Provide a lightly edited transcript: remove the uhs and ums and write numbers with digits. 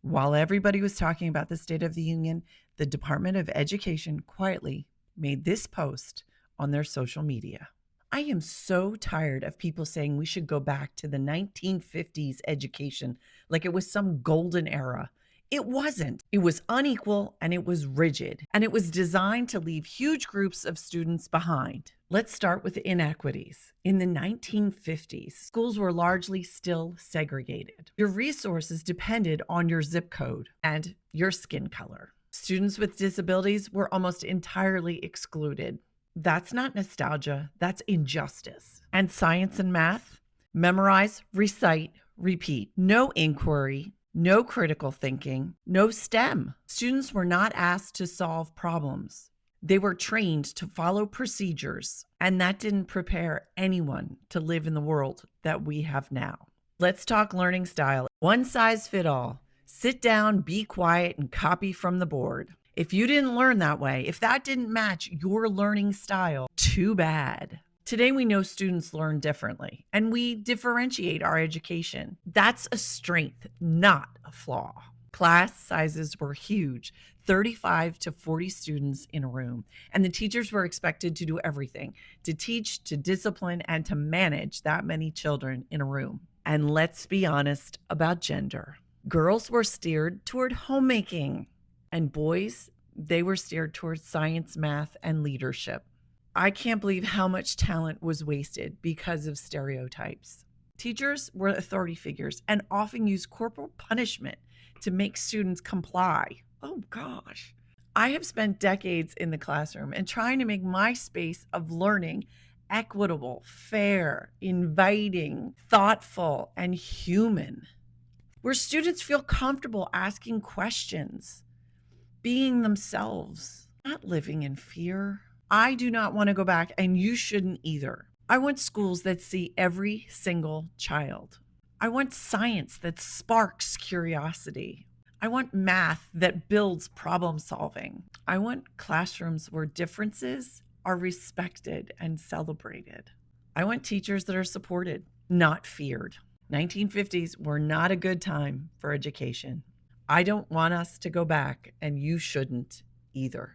While everybody was talking about the State of the Union, the Department of Education quietly made this post on their social media. I am so tired of people saying we should go back to the 1950s education like it was some golden era. It wasn't. It was unequal and it was rigid, and it was designed to leave huge groups of students behind. Let's start with inequities. In the 1950s, schools were largely still segregated. Your resources depended on your zip code and your skin color. Students with disabilities were almost entirely excluded. That's not nostalgia, that's injustice. And science and math? Memorize, recite, repeat. No inquiry, no critical thinking, no STEM. Students were not asked to solve problems. They were trained to follow procedures, and that didn't prepare anyone to live in the world that we have now. Let's talk learning style. One size fit all. Sit down, be quiet, and copy from the board. If you didn't learn that way, if that didn't match your learning style, too bad. Today, we know students learn differently, and we differentiate our education. That's a strength, not a flaw. Class sizes were huge, 35 to 40 students in a room, and the teachers were expected to do everything, to teach, to discipline, and to manage that many children in a room. And let's be honest about gender. Girls were steered toward homemaking, and boys, they were steered towards science, math, and leadership. I can't believe how much talent was wasted because of stereotypes. Teachers were authority figures and often used corporal punishment to make students comply. Oh gosh. I have spent decades in the classroom and trying to make my space of learning equitable, fair, inviting, thoughtful, and human, where students feel comfortable asking questions, being themselves, not living in fear. I do not want to go back, and you shouldn't either. I want schools that see every single child. I want science that sparks curiosity. I want math that builds problem solving. I want classrooms where differences are respected and celebrated. I want teachers that are supported, not feared. 1950s were not a good time for education. I don't want us to go back, and you shouldn't either.